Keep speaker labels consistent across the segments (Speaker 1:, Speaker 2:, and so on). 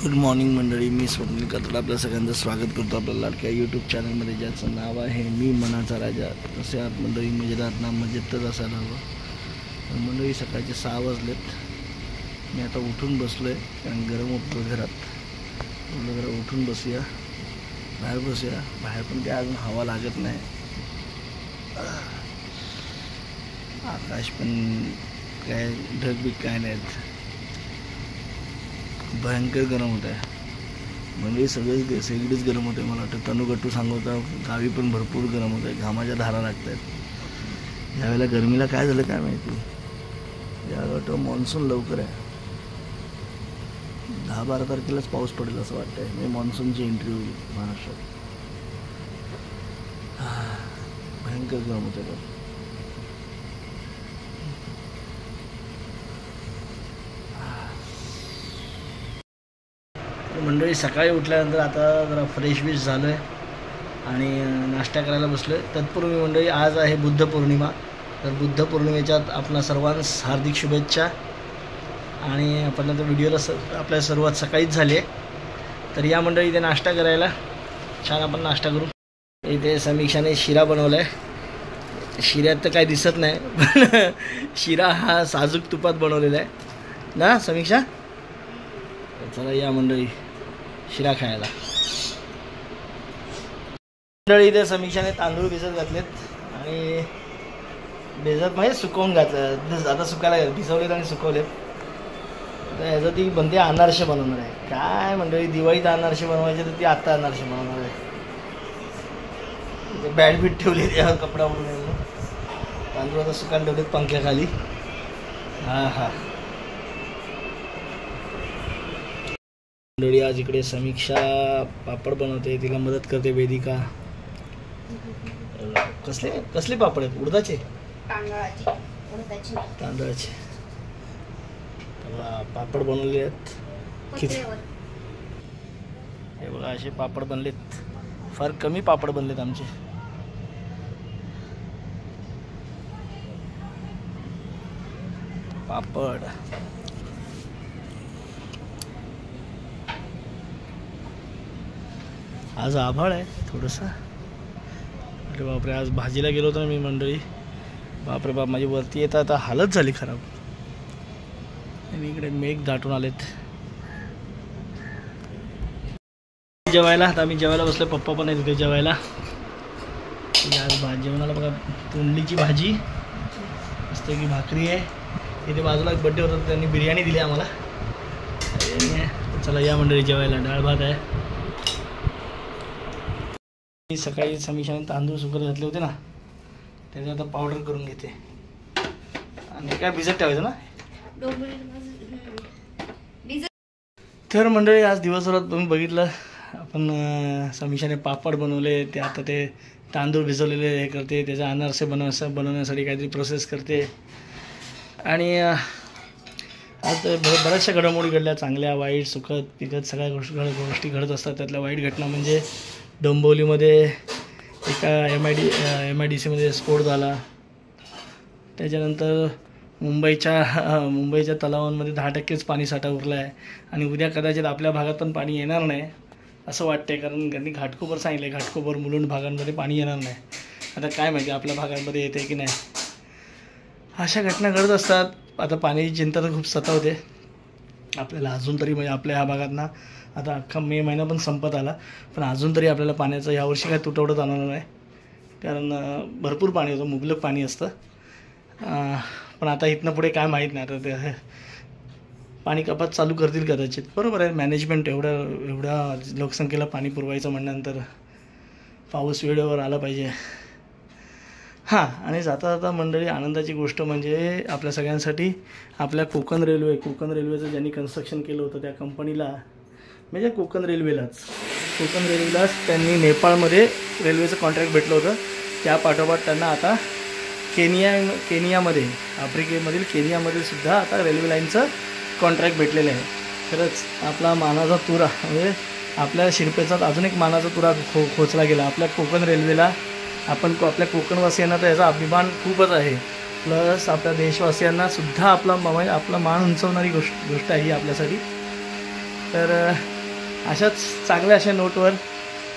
Speaker 1: Good morning मंडळी, मी स्वप्नील कतडा आपल्या सगळ्यांचं स्वागत करतो आपल्या लाडक्या यूट्यूब चॅनलमध्ये, ज्याचं नाव आहे मी मनाचा राजा. तसे आत मंडळी मजेदार ना मजेतच असायला हवं. मंडळी सकाळचे 6 वाजलेत. मी आता उठून बसलो आहे कारण गरम होतं घरात. जरा उठून बसूया, बाहेर बसूया. बाहेर पण काय अजून हवा लागत नाही. आकाश पण काय ढगबीग काय नाहीत. भयंकर गरम होत आहे म्हणजे सगळीच गरम होते. मला वाटतं तनुगट्टू सांगवता गावी पण भरपूर गरम होत आहे. घामाच्या धारा लागत आहेत. यावेळेला गरमीला काय झालं काय माहिती. यावेळेला वाटतं मान्सून लवकर आहे. 10-12 तारखेलाच पाऊस पडेल असं वाटतं आहे. म्हणजे मान्सूनची एंट्री होईल महाराष्ट्रात. भयंकर गरम होत आहे. मंडळी सकाळी उठल्यानंतर आता जरा फ्रेश बिश झालो आहे आणि नाश्ता करायला बसलो आहे. तत्पूर्वी मंडळी आज आहे बुद्ध पौर्णिमा. तर बुद्ध पौर्णिमेच्या आपल्या सर्वांस हार्दिक शुभेच्छा. आणि आपण आता व्हिडिओला आपल्या सुरुवात सकाळीच झाली आहे. तर या मंडळी इथे नाश्ता करायला छान आपण नाश्ता करू. इथे समीक्षाने शिरा बनवला आहे. शिऱ्यात तर काही दिसत नाही पण शिरा हा साजूक तुपात बनवलेला आहे ना समीक्षा. चला या मंडळी शिरा खायला. मंडळी इथे समीक्षाने तांदूळ भिजत घातलेत आणि भिजत म्हणजे सुकवून घातलं. आता सुकायला भिजवलेत आणि सुकवलेत. तर ह्याचं ती बनते अनारसे बनवणार आहे. काय मंडळी दिवाळीत अनारसे बनवायचे तर ती आत्ता अनारसे बनवणार आहे. बॅडबीट ठेवली त्यावर कपडा उडून. तांदूळ आता सुकायला ठेवलेत पंख्याखाली. हा मंडळी आज इकडे समीक्षा पापड बनवते. तिला मदत करते वेदिका. कसले पापड आहेत? उडदाचे तांदळाचे पापड बनवले आहेत. हे बघा असे पापड बनलेत. फार कमी पापड बनलेत आमचे. पापड आज आभाळ आहे थोडंसं. अरे बापरे, आज भाजीला गेलो होतो ना मी मंडळी. बापरे बाप, माझी वरती येता आता हालत झाली खराब. आणि इकडे मेघ दाटून आलेत. जेवायला आता आम्ही जेवायला बसलो. पप्पा पण आहे तिथे जेवायला. आज जेवणाला बघा तोंडलीची भाजी, मस्त की भाकरी आहे. इथे बाजूला एक बड्डे होता, त्यांनी बिर्याणी दिली आम्हाला. चला या मंडळी जेवायला. डाळ भात आहे. सकाळी समीक्षाने तांदूळ सुकत घातले होते ना, त्याचे आता पावडर करून घेते. आणि काय भिजत ठेवायचं ना. तर मंडळी आज दिवसभरात तुम्ही बघितलं आपण समीक्षाने पापड बनवले. ते आता ते तांदूळ भिजवलेले हे करते. त्याचे अनारसे बनवण्यासाठी काहीतरी प्रोसेस करते. आणि आज बऱ्याचशा घडामोडी घडल्या, चांगल्या वाईट सुखद पिकत सगळ्या गोष्टी घडत असतात. त्यातल्या वाईट घटना म्हणजे डोंबिवलीमध्ये एका MIDCमध्ये स्फोट झाला. त्याच्यानंतर मुंबईच्या तलावांमध्ये 10%च पाणीसाठा उरला आहे. आणि उद्या कदाचित आपल्या भागात पण पाणी येणार नाही असं वाटतं आहे. कारण त्यांनी घाटकोपर सांगितलं आहे. घाटकोपर मुलुंड भागांमध्ये पाणी येणार नाही. आता काय माहिती आपल्या भागांमध्ये येते की नाही. अशा घटना घडत असतात. आता पाण्याची चिंता तर खूप सतावते आपल्याला अजून तरी. म्हणजे आपल्या ह्या भागात ना आता अख्खा मे महिना पण संपत आला, पण अजून तरी आपल्याला पाण्याचं यावर्षी काय तुटवडा जाणवलं नाही. कारण भरपूर पाणी होतं, मुबलक पाणी असतं. पण आता इथनं पुढे काय माहीत नाही. आता ते पाणी कपात चालू करतील कदाचित. बरोबर आहे, मॅनेजमेंट एवढ्या लोकसंख्येला पाणी पुरवायचं म्हणल्यानंतर पाऊस वेळेवर आला पाहिजे. हां, आणि जाता जाता मंडळी आनंदाची गोष्ट म्हणजे आपल्या सगळ्यांसाठी आपल्या कोकण रेल्वेचं ज्यांनी कन्स्ट्रक्शन केलं होतं त्या कंपनीला, म्हणजे कोकण रेल्वेलाच त्यांनी नेपाळमध्ये रेल्वेचं कॉन्ट्रॅक्ट भेटलं होतं. त्या पाठोपाठ त्यांना आता केनियामध्ये, आफ्रिकेमधील केनियामध्ये सुद्धा आता रेल्वे लाईनचं कॉन्ट्रॅक्ट भेटलेलं आहे. खरंच आपला मानाचा तुरा म्हणजे आपल्या शिरपेचा अजून एक मानाचा तुरा खोचला गेला आपल्या कोकण रेल्वेला. आपल्या कोकणवासियांना तर याचा अभिमान खूपच आहे. प्लस आपल्या देशवासियांना सुद्धा आपला मान उंचवणारी गोष्ट आहे ही आपल्यासाठी. तर अशाच चांगल्या अशा नोटवर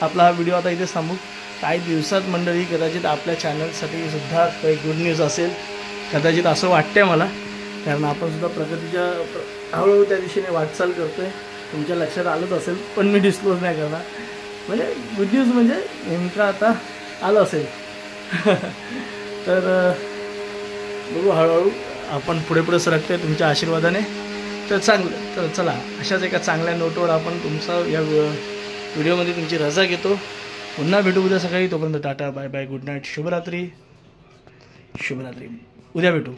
Speaker 1: आपला हा व्हिडिओ आता इथे थांबू. काही दिवसात मंडळी कदाचित आपल्या चॅनलसाठी सुद्धा काही गुड न्यूज असेल, कदाचित असं वाटतंय मला, कारण आपण सुद्धा प्रगतीच्या हळूहळू त्या दिशेने वाटचाल करतो आहे. तुमच्या लक्षात आलंच असेल, पण मी डिस्क्लोज नाही करणार. म्हणजे गुड न्यूज म्हणजे नेमकं आता आलं असेल. तर बघू हळूहळू आपण पुढे सरकतोय तुमच्या आशीर्वादाने. तर चांगलं, तर चला अशाच एका चांगल्या नोटवर आपण तुमचा या व्हिडिओमध्ये तुमची रजा घेतो. पुन्हा भेटू उद्या सकाळी. तोपर्यंत tata, bye bye, good night, शुभरात्री. उद्या भेटू.